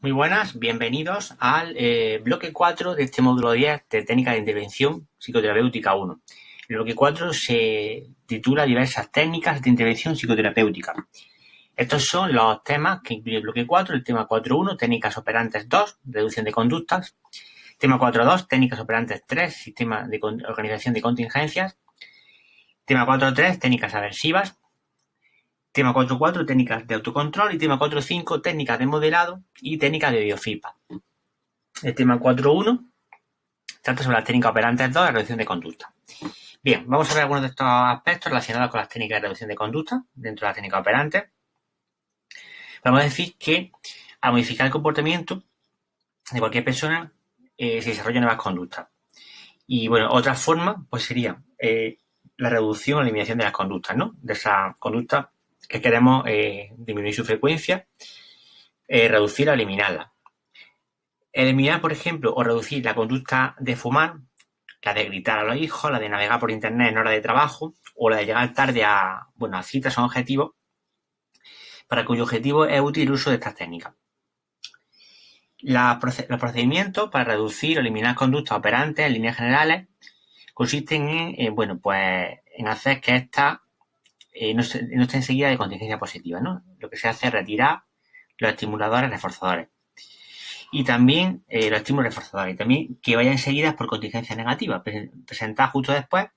Muy buenas, bienvenidos al bloque 4 de este módulo 10 de técnicas de intervención psicoterapéutica 1. El bloque 4 se titula diversas técnicas de intervención psicoterapéutica. Estos son los temas que incluye el bloque 4, el tema 4.1, técnicas operantes 2, reducción de conductas, tema 4.2, técnicas operantes 3, sistema de organización de contingencias, tema 4.3, técnicas aversivas, tema 4.4, técnicas de autocontrol y tema 4.5, técnicas de modelado y técnicas de biofeedback. El tema 4.1 trata sobre las técnicas operantes 2 de reducción de conducta. Bien, vamos a ver algunos de estos aspectos relacionados con las técnicas de reducción de conducta dentro de las técnicas operantes. Vamos a decir que al modificar el comportamiento de cualquier persona se desarrollan nuevas conductas. Y bueno, otra forma pues sería la reducción o eliminación de las conductas, ¿no? De esas conductas que queremos disminuir su frecuencia, reducir o eliminarla. Eliminar, por ejemplo, o reducir la conducta de fumar, la de gritar a los hijos, la de navegar por internet en hora de trabajo o la de llegar tarde a citas o objetivos, para cuyo objetivo es útil el uso de estas técnicas. Los procedimientos para reducir o eliminar conductas operantes en líneas generales consisten en hacer que estas no estén seguidas de contingencia positiva, ¿no? Lo que se hace es retirar los estimuladores reforzadores. Y también los estímulos reforzadores. Y también que vayan seguidas por contingencias negativas. Presentar justo después,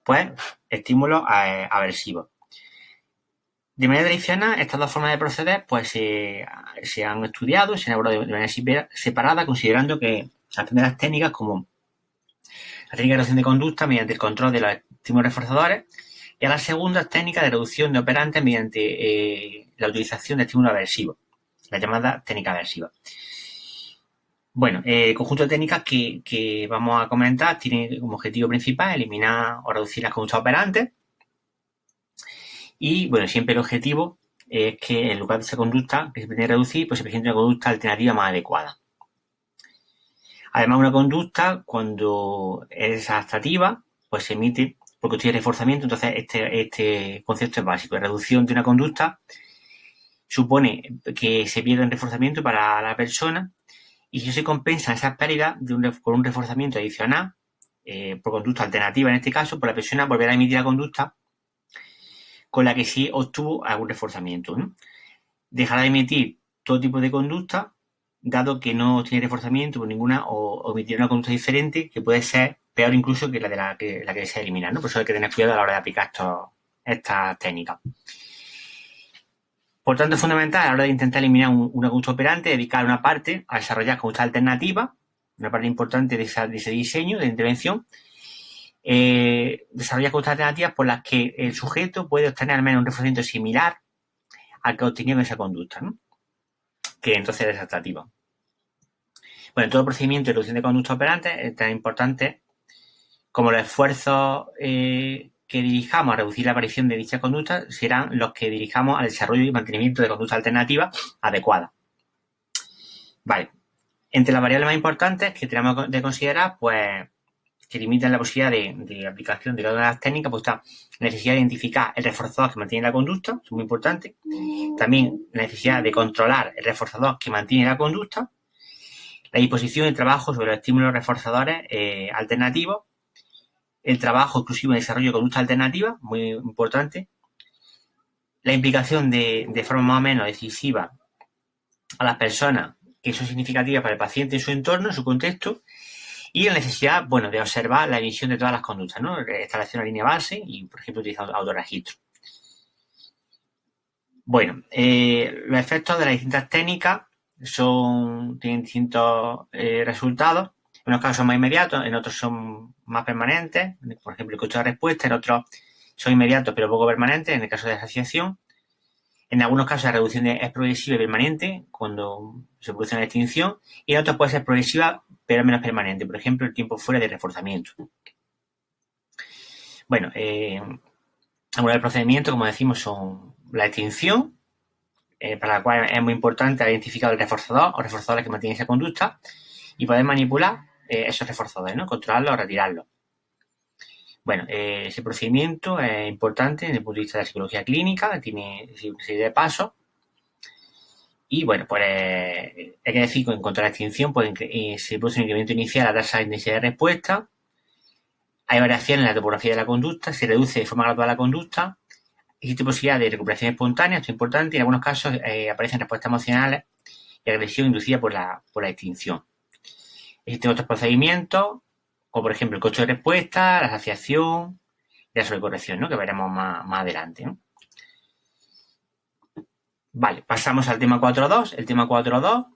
pues, estímulos aversivos. De manera tradicional, estas dos formas de proceder, pues, se han estudiado, se han abordado de manera separada, considerando que las primeras técnicas, como la técnica de reducción de conducta mediante el control de los estímulos reforzadores, y a las segundas técnicas de reducción de operantes mediante la utilización de estímulos aversivos, la llamada técnica aversiva. Bueno, el conjunto de técnicas que vamos a comentar tiene como objetivo principal eliminar o reducir las conductas operantes. Y bueno, siempre el objetivo es que en lugar de esa conducta que se pretende reducir, pues se presente una conducta alternativa más adecuada. Además, una conducta, cuando es adaptativa, pues se emite porque tiene reforzamiento. Entonces, este concepto es básico. La reducción de una conducta supone que se pierde un reforzamiento para la persona, y si se compensa esas pérdidas con un reforzamiento adicional, por conducta alternativa en este caso, pues la persona volverá a emitir la conducta con la que sí obtuvo algún reforzamiento, ¿no? Dejará de emitir todo tipo de conducta, dado que no tiene reforzamiento por ninguna, o emitirá una conducta diferente que puede ser peor incluso que la que desea eliminar, ¿no? Por eso hay que tener cuidado a la hora de aplicar estas técnicas. Por tanto, es fundamental a la hora de intentar eliminar una conducta operante dedicar una parte a desarrollar conductas alternativas, una parte importante de ese diseño de intervención, desarrollar conductas alternativas por las que el sujeto puede obtener al menos un reforzamiento similar al que obtenía con esa conducta, ¿no? Que entonces es atractiva. Bueno, en todo procedimiento de reducción de conductas operantes es tan importante como los esfuerzos que dirijamos a reducir la aparición de dichas conductas serán los que dirijamos al desarrollo y mantenimiento de conductas alternativas adecuadas. Vale. Entre las variables más importantes que tenemos de considerar, pues, que limitan la posibilidad de aplicación de cada una de las técnicas, pues está la necesidad de identificar el reforzador que mantiene la conducta, es muy importante. También la necesidad de controlar el reforzador que mantiene la conducta. La disposición y trabajo sobre los estímulos reforzadores alternativos. El trabajo exclusivo en desarrollo de conductas alternativas, muy importante. La implicación de forma más o menos decisiva a las personas que son significativas para el paciente en su entorno, en su contexto. Y la necesidad, bueno, de observar la emisión de todas las conductas, ¿no? Establecer una línea base y, por ejemplo, utilizar autorregistro. Bueno, los efectos de las distintas técnicas tienen distintos resultados. En unos casos son más inmediatos, en otros son más permanentes. Por ejemplo, el costo de respuesta, en otros son inmediatos pero poco permanentes, en el caso de asociación. En algunos casos la reducción es progresiva y permanente, cuando se produce una extinción, y en otros puede ser progresiva pero menos permanente, por ejemplo, el tiempo fuera de reforzamiento. Bueno, algunos de los procedimientos, como decimos, son la extinción, para la cual es muy importante identificar el reforzador o reforzadores que mantienen esa conducta y poder manipular esos reforzadores, ¿no? Controlarlos o retirarlos. Bueno, ese procedimiento es importante desde el punto de vista de la psicología clínica, tiene una serie de pasos. Y bueno, pues hay que decir que en cuanto a la extinción, pues se produce un incremento inicial a la tasa de intensidad de respuesta, hay variaciones en la topografía de la conducta, se reduce de forma gradual la conducta, existe posibilidad de recuperación espontánea, esto es importante, y en algunos casos aparecen respuestas emocionales y agresión inducida por la extinción. Existen otros procedimientos, como por ejemplo el costo de respuesta, la asociación y la sobrecorrección, ¿no? Que veremos más adelante, ¿no? Vale, pasamos al tema 4.2. El tema 4.2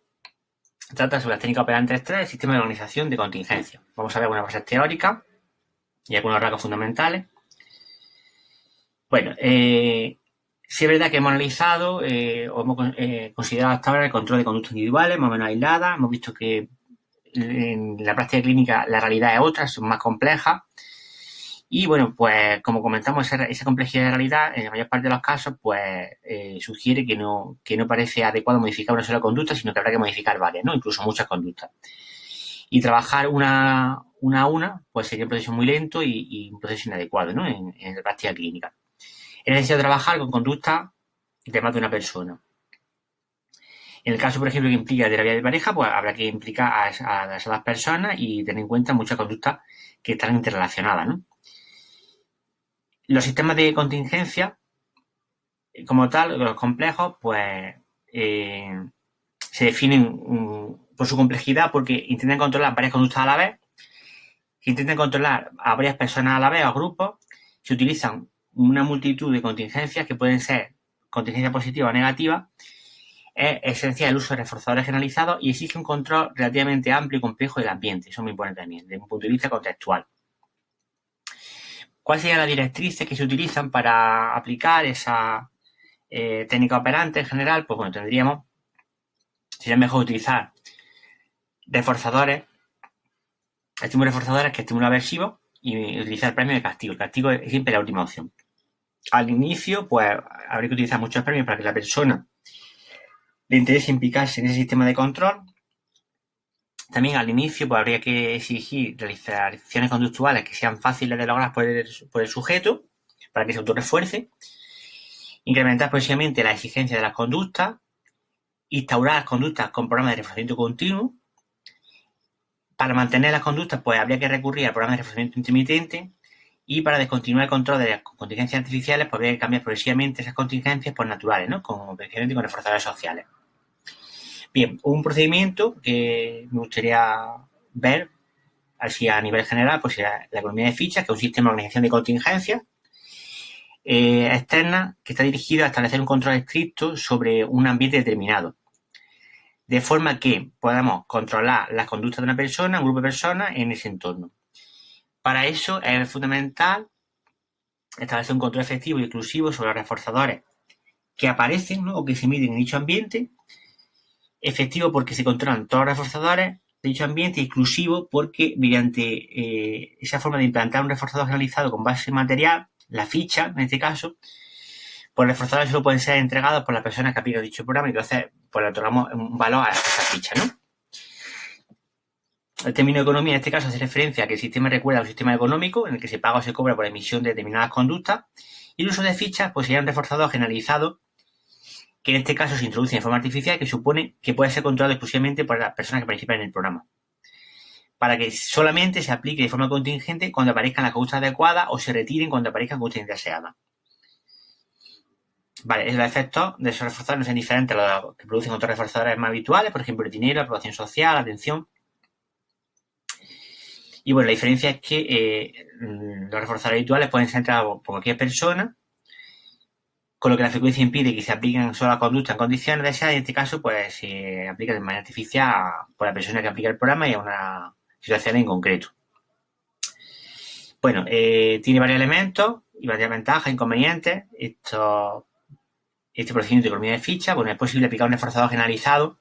trata sobre las técnicas operantes 3 del sistema de organización de contingencia. Vamos a ver algunas bases teóricas y algunos rasgos fundamentales. Bueno, sí es verdad que hemos analizado o hemos considerado hasta ahora el control de conductas individuales, más o menos aisladas. Hemos visto que en la práctica clínica la realidad es otra, son más complejas. Y bueno, pues como comentamos, esa complejidad de realidad, en la mayor parte de los casos, pues sugiere que no parece adecuado modificar una sola conducta, sino que habrá que modificar varias, ¿no? Incluso muchas conductas. Y trabajar una a una, pues sería un proceso muy lento y un proceso inadecuado, ¿no? En la práctica clínica. Es necesario trabajar con conductas de más de una persona. En el caso, por ejemplo, que implica terapia de pareja, pues habrá que implicar a esas dos personas y tener en cuenta muchas conductas que están interrelacionadas, ¿no? Los sistemas de contingencia, como tal, los complejos, pues se definen por su complejidad porque intentan controlar varias conductas a la vez, que intentan controlar a varias personas a la vez o grupos. Se utilizan una multitud de contingencias que pueden ser contingencias positivas o negativas. Es esencial el uso de reforzadores generalizados y exige un control relativamente amplio y complejo del ambiente. Eso es muy importante también, desde un punto de vista contextual. ¿Cuáles serían las directrices que se utilizan para aplicar esa técnica operante en general? Pues bueno, sería mejor utilizar reforzadores, estímulos reforzadores que estímulos aversivos y utilizar premios de castigo. El castigo es siempre la última opción. Al inicio, pues habría que utilizar muchos premios para que la persona le interese implicarse en ese sistema de control. También al inicio pues habría que exigir realizar acciones conductuales que sean fáciles de lograr por el sujeto para que se autorrefuerce, incrementar progresivamente la exigencia de las conductas, instaurar las conductas con programas de reforzamiento continuo. Para mantener las conductas pues habría que recurrir al programa de reforzamiento intermitente y para descontinuar el control de las contingencias artificiales pues habría que cambiar progresivamente esas contingencias por naturales, ¿no? Precisamente con reforzadores sociales. Bien, un procedimiento que me gustaría ver, así a nivel general, pues la economía de fichas, que es un sistema de organización de contingencias externas que está dirigido a establecer un control estricto sobre un ambiente determinado, de forma que podamos controlar las conductas de una persona, un grupo de personas en ese entorno. Para eso es fundamental establecer un control efectivo y exclusivo sobre los reforzadores que aparecen, ¿no? O que se emiten en dicho ambiente. Efectivo porque se controlan todos los reforzadores de dicho ambiente, exclusivo porque mediante esa forma de implantar un reforzador generalizado con base material, la ficha, en este caso, pues los reforzadores solo pueden ser entregados por las personas que aplican dicho programa y entonces pues le otorgamos un valor a esa ficha, ¿no? El término economía en este caso hace referencia a que el sistema recuerda a un sistema económico en el que se paga o se cobra por emisión de determinadas conductas y el uso de fichas pues sería un reforzador generalizado que en este caso se introduce de forma artificial que supone que puede ser controlado exclusivamente por las personas que participan en el programa, para que solamente se aplique de forma contingente cuando aparezcan las conductas adecuadas o se retiren cuando aparezcan conductas indeseadas. Vale, los efectos de esos reforzadores no son diferentes a los que producen otros reforzadores más habituales, por ejemplo, el dinero, la aprobación social, la atención. Y bueno, la diferencia es que los reforzadores habituales pueden ser entregados por cualquier persona, con lo que la frecuencia impide que se apliquen solo las conductas en condiciones deseadas y en este caso pues se aplica de manera artificial por la persona que aplica el programa y a una situación en concreto. Bueno, tiene varios elementos y varias ventajas e inconvenientes. Este procedimiento de economía de ficha, bueno, es posible aplicar un reforzador generalizado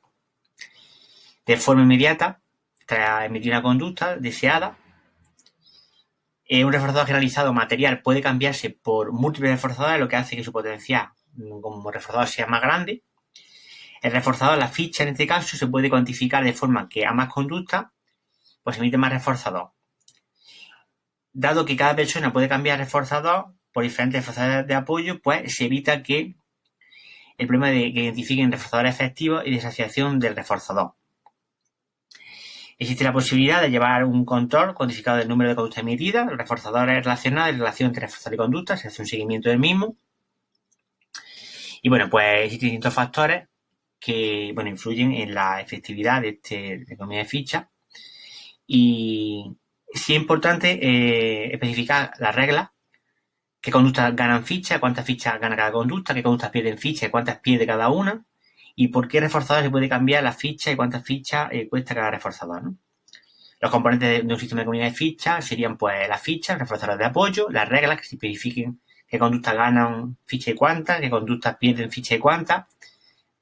de forma inmediata tras emitir una conducta deseada. Un reforzador generalizado material puede cambiarse por múltiples reforzadores, lo que hace que su potencial como reforzador sea más grande. El reforzador, la ficha en este caso, se puede cuantificar de forma que a más conductas pues emite más reforzador. Dado que cada persona puede cambiar reforzador por diferentes reforzadores de apoyo, pues se evita que el problema de que identifiquen reforzadores efectivos y desasociación del reforzador. Existe la posibilidad de llevar un control cuantificado del número de conductas emitidas, los reforzadores relacionados y relación entre reforzador y conducta, se hace un seguimiento del mismo. Y bueno, pues existen distintos factores que influyen en la efectividad de economía de ficha. Y sí es importante especificar las reglas, qué conductas ganan ficha, cuántas fichas gana cada conducta, qué conductas pierden ficha y cuántas pierde cada una, y por qué reforzador se puede cambiar la ficha y cuántas fichas cuesta cada reforzador, ¿no? Los componentes de un sistema de comunidad de fichas serían pues las fichas, reforzadores de apoyo, las reglas que se especifiquen qué conductas ganan ficha y cuántas, qué conductas pierden ficha y cuántas,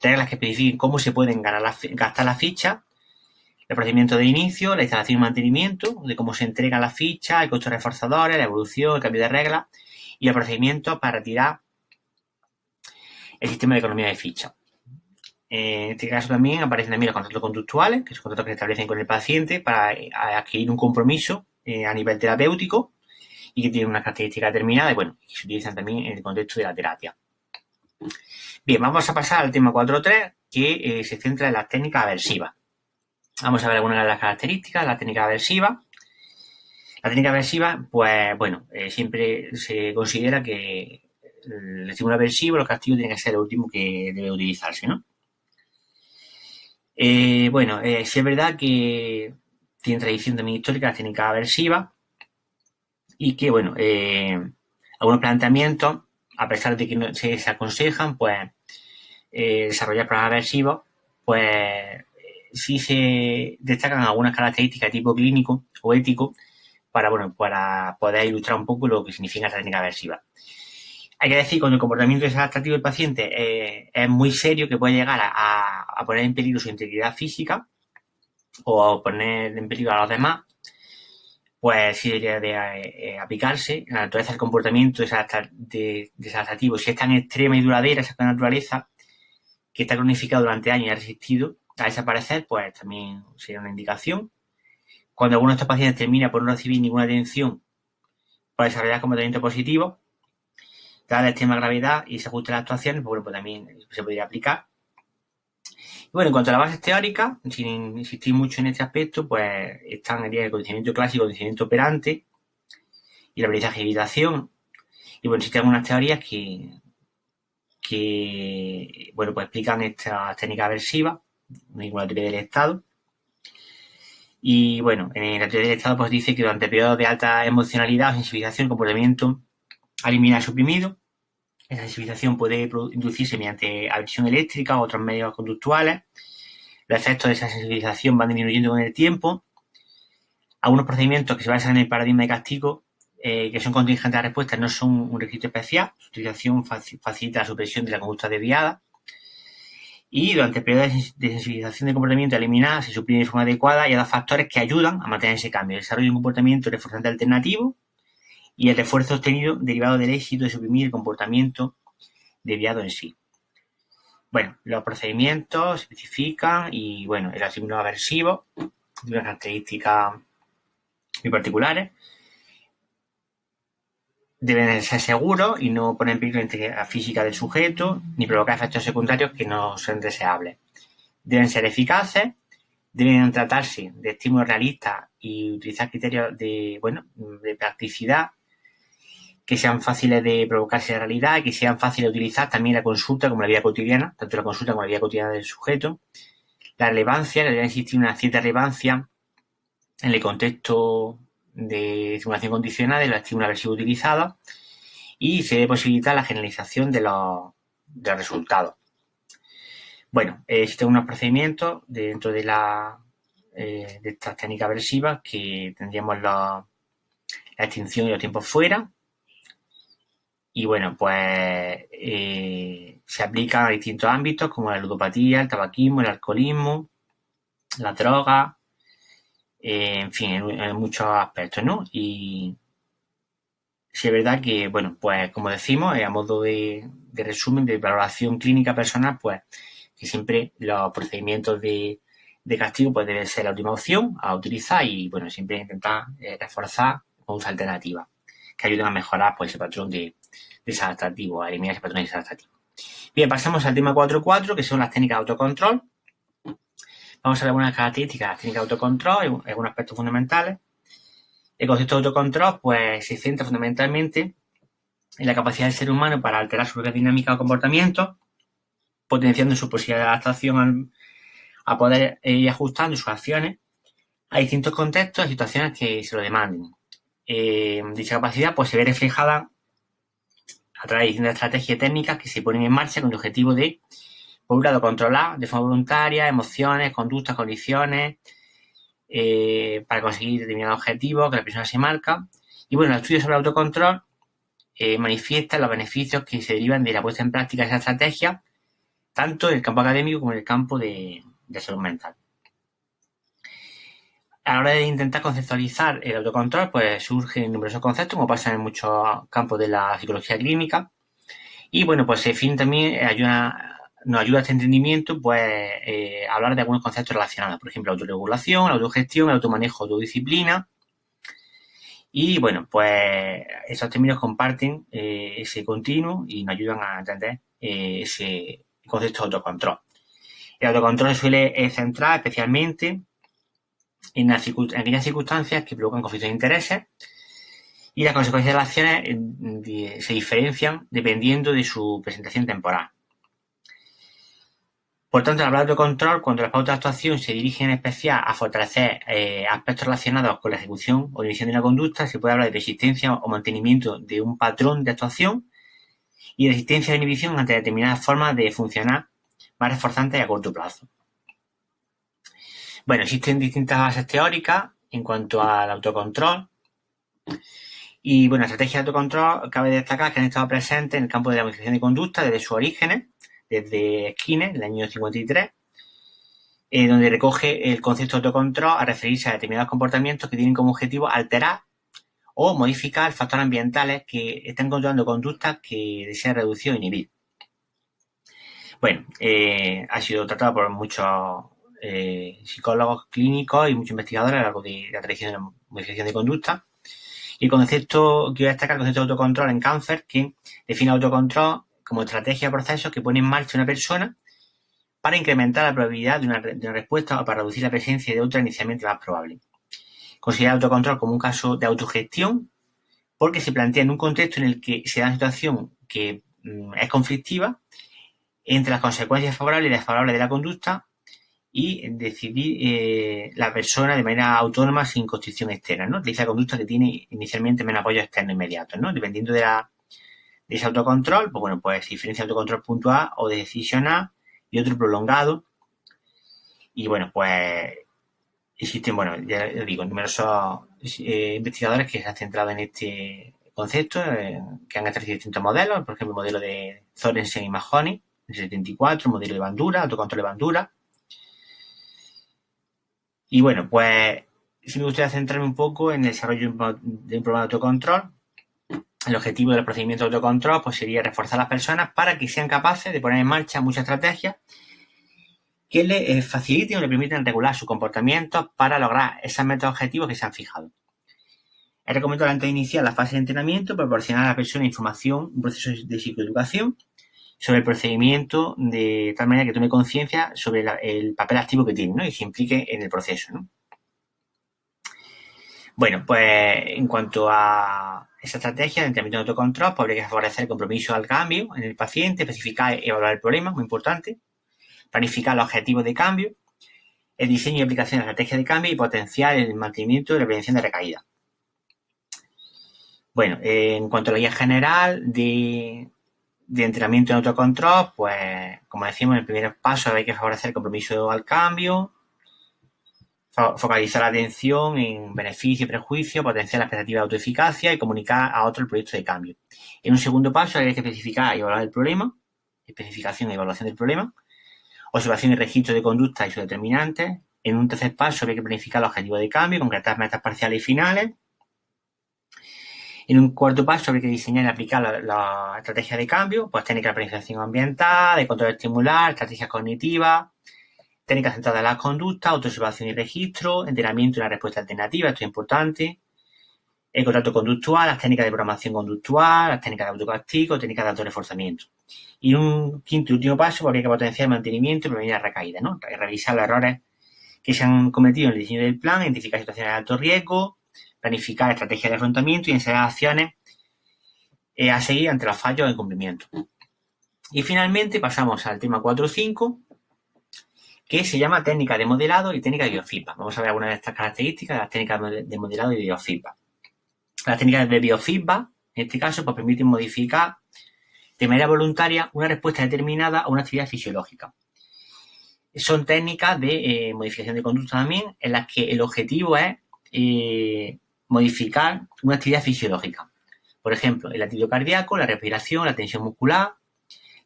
reglas que especifiquen cómo se pueden gastar las fichas, el procedimiento de inicio, la instalación y mantenimiento, de cómo se entregan las fichas, el costo de reforzadores, la evolución, el cambio de reglas y el procedimiento para retirar el sistema de economía de fichas. En este caso también aparecen los contratos conductuales, que son contratos que se establecen con el paciente para adquirir un compromiso a nivel terapéutico y que tienen una característica determinada y que se utilizan también en el contexto de la terapia. Bien, vamos a pasar al tema 4.3, que se centra en las técnicas aversivas. Vamos a ver algunas de las características de la técnica aversiva. La técnica aversiva, siempre se considera que el estímulo aversivo, los castigos, tiene que ser lo último que debe utilizarse, ¿no? Sí es verdad que tiene tradición también histórica la técnica aversiva y que, algunos planteamientos, a pesar de que no se aconsejan, desarrollar programas aversivos, sí se destacan algunas características de tipo clínico o ético para poder ilustrar un poco lo que significa esta técnica aversiva. Hay que decir, cuando el comportamiento desadaptativo del paciente es muy serio, que puede llegar a poner en peligro su integridad física o a poner en peligro a los demás, pues sí debería de aplicarse. La naturaleza del comportamiento desadaptativo, si es tan extrema y duradera esa naturaleza, que está cronificado durante años y ha resistido a desaparecer, pues también sería una indicación. Cuando alguno de estos pacientes termina por no recibir ninguna atención para desarrollar comportamiento positivo, dada la extrema gravedad y se ajusta a las actuaciones, pues también se podría aplicar. Y en cuanto a las bases teóricas, sin insistir mucho en este aspecto, pues están el condicionamiento clásico, el condicionamiento operante y la aprendizaje y evitación. Y existen algunas teorías que explican estas técnicas aversivas, ninguna teoría del Estado. Y en la teoría del Estado pues dice que durante periodos de alta emocionalidad o sensibilización el comportamiento a eliminar suprimido. Esa sensibilización puede inducirse mediante aversión eléctrica o otros medios conductuales. Los efectos de esa sensibilización van disminuyendo con el tiempo. Algunos procedimientos que se basan en el paradigma de castigo, que son contingentes a respuestas, no son un requisito especial. Su utilización facilita la supresión de la conducta desviada. Y durante el periodo de sensibilización de comportamiento eliminada se suprime de forma adecuada y hay dos factores que ayudan a mantener ese cambio: el desarrollo de un comportamiento reforzante alternativo y el refuerzo obtenido derivado del éxito de suprimir el comportamiento desviado en sí. Los procedimientos se especifican y el estímulo aversivo de unas características muy particulares. Deben ser seguros y no poner en peligro la integridad física del sujeto ni provocar efectos secundarios que no son deseables. Deben ser eficaces, deben tratarse de estímulos realistas y utilizar criterios de practicidad que sean fáciles de provocarse en la realidad y que sean fáciles de utilizar también la consulta como la vida cotidiana, tanto la consulta como la vida cotidiana del sujeto. La relevancia, debe existir una cierta relevancia en el contexto de estimulación condicional de los estímulos aversivos utilizados y se debe posibilitar la generalización de los resultados. Existen unos procedimientos dentro de estas técnicas aversivas que tendríamos la extinción y los tiempos fuera. Y se aplican a distintos ámbitos como la ludopatía, el tabaquismo, el alcoholismo, la droga, en muchos aspectos, ¿no? Y sí es verdad que, como decimos, a modo de resumen, de valoración clínica personal, que siempre los procedimientos de castigo deben ser la última opción a utilizar y, siempre intentar reforzar con alternativas que ayuden a mejorar ese patrón desadaptativo, a eliminar ese patrón desadaptativo. Bien, pasamos al tema 4.4, que son las técnicas de autocontrol. Vamos a ver algunas características de las técnicas de autocontrol y algunos aspectos fundamentales. El concepto de autocontrol pues, se centra fundamentalmente en la capacidad del ser humano para alterar su propia dinámica o comportamiento, potenciando su posibilidad de adaptación a poder ir ajustando sus acciones a distintos contextos y situaciones que se lo demanden. Dicha capacidad pues, se ve reflejada a través de distintas estrategias y técnicas que se ponen en marcha con el objetivo de, por un lado, controlar de forma voluntaria emociones, conductas, condiciones, para conseguir determinados objetivos que la persona se marca. Y bueno, el estudio sobre el autocontrol manifiesta los beneficios que se derivan de la puesta en práctica de esa estrategia, tanto en el campo académico como en el campo de salud mental. A la hora de intentar conceptualizar el autocontrol, pues surgen numerosos conceptos, como pasa en muchos campos de la psicología clínica. Y bueno, pues el fin también nos ayuda a este entendimiento, pues, a hablar de algunos conceptos relacionados. Por ejemplo, autorregulación, autogestión, automanejo, autodisciplina. Y bueno, pues esos términos comparten ese continuo y nos ayudan a entender ese concepto de autocontrol. El autocontrol se suele centrar especialmente en aquellas circunstancias que provocan conflictos de intereses, y las consecuencias de las acciones se diferencian dependiendo de su presentación temporal. Por tanto, al hablar de autocontrol, cuando las pautas de actuación se dirigen en especial a fortalecer aspectos relacionados con la ejecución o división de una conducta, se puede hablar de persistencia o mantenimiento de un patrón de actuación y de resistencia o inhibición ante determinadas formas de funcionar más reforzantes a corto plazo. Bueno, existen distintas bases teóricas en cuanto al autocontrol. Y bueno, estrategias de autocontrol cabe destacar que han estado presentes en el campo de la modificación de conducta desde sus orígenes, desde Skinner, en el año 53, donde recoge el concepto de autocontrol a referirse a determinados comportamientos que tienen como objetivo alterar o modificar factores ambientales que están controlando conductas que desean reducir o inhibir. Bueno, ha sido tratado por muchos psicólogos clínicos y muchos investigadores a lo largo de la tradición de la modificación de conducta. Y el concepto que voy a destacar, el concepto de autocontrol en cáncer, que define autocontrol como estrategia de procesos que pone en marcha una persona para incrementar la probabilidad de una respuesta o para reducir la presencia de otra inicialmente más probable. Considera el autocontrol como un caso de autogestión porque se plantea en un contexto en el que se da una situación que es conflictiva entre las consecuencias favorables y desfavorables de la conducta y decidir la persona de manera autónoma sin constricción externa, ¿no? Utiliza conducta que tiene inicialmente menos apoyo externo inmediato, ¿no? Dependiendo de ese autocontrol, pues bueno, pues se diferencia autocontrol puntual o de decisional y otro prolongado. Y bueno, pues existen, bueno, ya digo, numerosos investigadores que se han centrado en este concepto, que han establecido distintos modelos, por ejemplo, el modelo de Sorensen y Mahoney, del 74, el modelo de Bandura, autocontrol de Bandura. Y bueno, pues sí me gustaría centrarme un poco en el desarrollo de un programa de autocontrol. El objetivo del procedimiento de autocontrol pues, sería reforzar a las personas para que sean capaces de poner en marcha muchas estrategias que les faciliten o les permitan regular sus comportamientos para lograr esos metas objetivos que se han fijado. Es recomendable antes de iniciar la fase de entrenamiento proporcionar a la persona información, un proceso de psicoeducación sobre el procedimiento de tal manera que tome conciencia sobre el papel activo que tiene, ¿no? Y se implique en el proceso, ¿no? Bueno, pues en cuanto a esa estrategia de entrenamiento de autocontrol, pues habría que favorecer el compromiso al cambio en el paciente, especificar y evaluar el problema, muy importante, planificar los objetivos de cambio, el diseño y aplicación de la estrategia de cambio y potenciar el mantenimiento de la prevención de recaída. Bueno, en cuanto a la guía general de entrenamiento en autocontrol, pues como decimos, en el primer paso hay que favorecer el compromiso al cambio, focalizar la atención en beneficio y prejuicio, potenciar la expectativa de autoeficacia y comunicar a otro el proyecto de cambio. En un segundo paso hay que especificar y evaluar el problema, especificación y evaluación del problema, observación y registro de conductas y sus determinantes. En un tercer paso hay que planificar los objetivos de cambio, concretar metas parciales y finales. En un cuarto paso habría que diseñar y aplicar la estrategia de cambio, pues técnicas de planificación ambiental, de control estimular, estrategias cognitivas, técnicas centradas en las conductas, autoobservación y registro, entrenamiento y una respuesta alternativa, esto es importante. el contacto conductual, las técnicas de programación conductual, las técnicas de autocastigo, técnicas de autorreforzamiento. Y un quinto y último paso habría que potenciar el mantenimiento y prevenir las recaídas, ¿no? Revisar los errores que se han cometido en el diseño del plan, identificar situaciones de alto riesgo, planificar estrategias de afrontamiento y ensayar acciones a seguir ante los fallos de incumplimiento. Y finalmente pasamos al tema 4 o 5, que se llama técnica de modelado y técnica de biofeedback. Vamos a ver algunas de estas características de las técnicas de modelado y de biofeedback. Las técnicas de biofeedback, en este caso, pues permiten modificar de manera voluntaria una respuesta determinada a una actividad fisiológica. Son técnicas de modificación de conducta también, en las que el objetivo es modificar una actividad fisiológica. Por ejemplo, el latido cardíaco, la respiración, la tensión muscular,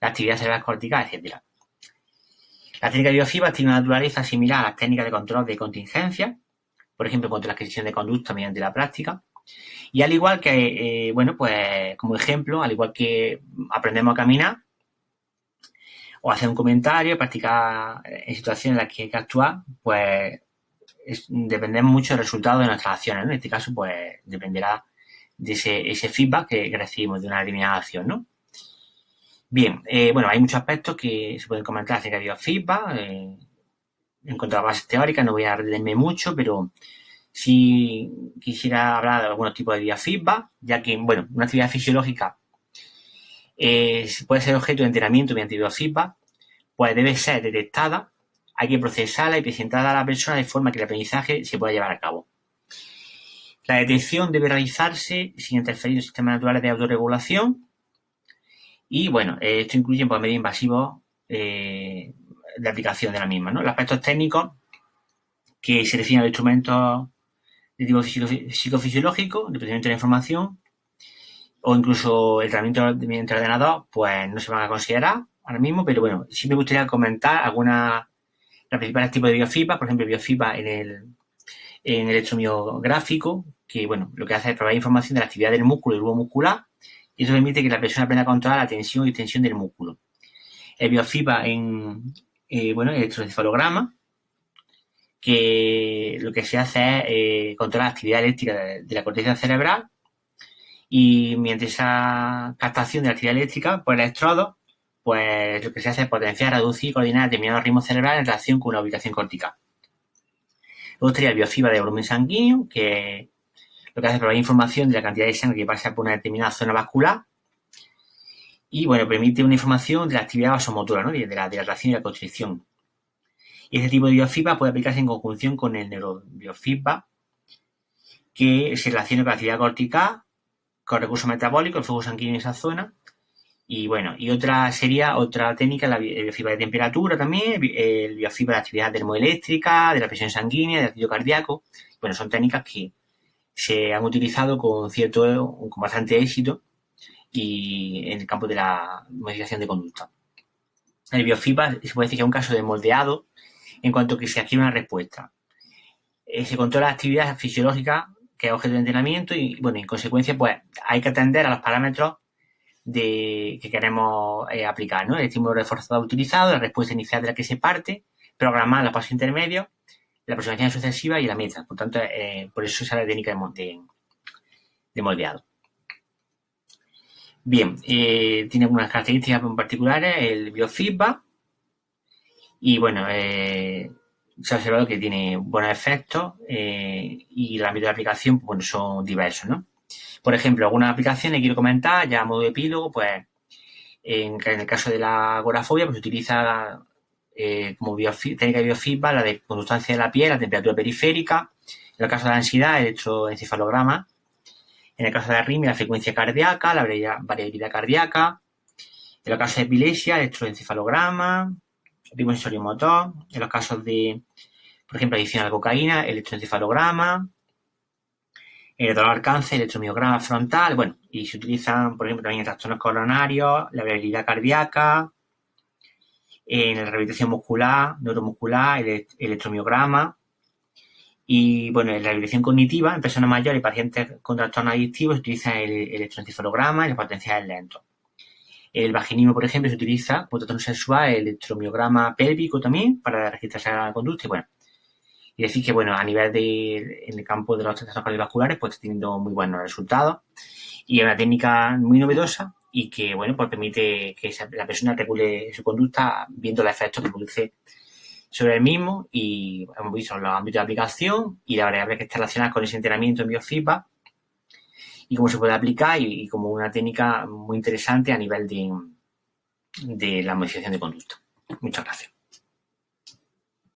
la actividad cerebral cortical, etc. La técnica de biofeedback tiene una naturaleza similar a las técnicas de control de contingencia, por ejemplo, contra la adquisición de conducta mediante la práctica. Y al igual que, pues como ejemplo, al igual que aprendemos a caminar, o hacer un comentario, practicar en situaciones en las que hay que actuar, pues dependemos mucho del resultado de nuestras acciones, ¿no? En este caso, pues dependerá de ese feedback que recibimos de una determinada acción, ¿no? Bien, hay muchos aspectos que se pueden comentar acerca de biofeedback. En cuanto a bases teóricas, no voy a detenerme mucho, pero sí quisiera hablar de algunos tipos de biofeedback, ya que, una actividad fisiológica puede ser objeto de entrenamiento mediante biofeedback, pues debe ser detectada, hay que procesarla y presentarla a la persona de forma que el aprendizaje se pueda llevar a cabo. La detección debe realizarse sin interferir en sistemas naturales de autorregulación y, esto incluye medios invasivos de aplicación de la misma, ¿no? Los aspectos técnicos que se refieren a instrumentos de tipo psicofisiológico, de procesamiento de la información, o incluso el tratamiento mediante el ordenador, pues no se van a considerar ahora mismo, pero sí me gustaría comentar los principales tipos de biofeedback, por ejemplo, el biofeedback en electromiográfico, que lo que hace es proveer información de la actividad del músculo y el grupo muscular, y eso permite que la persona aprenda a controlar la tensión y tensión del músculo. El biofeedback en electroencefalograma, que lo que se hace es controlar la actividad eléctrica de la corteza cerebral, y mediante esa captación de la actividad eléctrica por electrodos, pues lo que se hace es potenciar, reducir y coordinar determinados ritmos cerebrales en relación con una ubicación cortical. Luego estaría el biofeedback de volumen sanguíneo, que lo que hace es proveer información de la cantidad de sangre que pasa por una determinada zona vascular y, permite una información de la actividad vasomotora, ¿no? De la dilatación y la constricción. Y este tipo de biofeedback puede aplicarse en conjunción con el neurobiofeedback, que se relaciona con la actividad cortical, con recursos metabólicos, el flujo sanguíneo en esa zona. Y otra técnica, el biofeedback de temperatura también, el biofeedback de actividad termoeléctrica, de la presión sanguínea, del latido cardíaco. Son técnicas que se han utilizado con bastante éxito y en el campo de la modificación de conducta. El biofeedback se puede decir que es un caso de moldeado en cuanto que se adquiere una respuesta. Se controla la actividad fisiológica que es objeto de entrenamiento y, en consecuencia, pues hay que atender a los parámetros que queremos aplicar, ¿no? El estímulo reforzado utilizado, la respuesta inicial de la que se parte, programar los pasos intermedios, la aproximación sucesiva y la meta. Por tanto, por eso es la técnica de moldeado. Bien, tiene algunas características particulares el biofeedback y, se ha observado que tiene buenos efectos y el ámbito de aplicación, son diversos, ¿no? Por ejemplo, algunas aplicaciones quiero comentar, ya a modo de epílogo, pues en el caso de la agorafobia, pues se utiliza como técnica de biofeedback la de conductancia de la piel, la temperatura periférica. En el caso de la ansiedad, el electroencefalograma. En el caso de la arritmia, la frecuencia cardíaca, la variabilidad cardíaca. En el caso de epilepsia, el electroencefalograma, ritmo sensoriomotor. En los casos de, por ejemplo, adicción a la cocaína, el electroencefalograma. En el dolor cáncer, el electromiograma frontal. Y se utilizan, por ejemplo, también en trastornos coronarios, la variabilidad cardíaca. En la rehabilitación muscular, neuromuscular, el electromiograma. Y, en la rehabilitación cognitiva, en personas mayores y pacientes con trastornos adictivos, se utiliza el electroencefalograma y los potenciales lentos. El vaginismo, por ejemplo, se utiliza como trastorno sexual el electromiograma pélvico también para registrarse la conducta. Y decir que, bueno, a nivel en el campo de los trastornos cardiovasculares, pues está teniendo muy buenos resultados. Y es una técnica muy novedosa y que, bueno, pues permite que la persona regule su conducta viendo los efectos que produce sobre el mismo, y hemos visto los ámbitos de aplicación y las variables que están relacionadas con ese entrenamiento en biofeedback y cómo se puede aplicar, y como una técnica muy interesante a nivel de la modificación de conducta. Muchas gracias.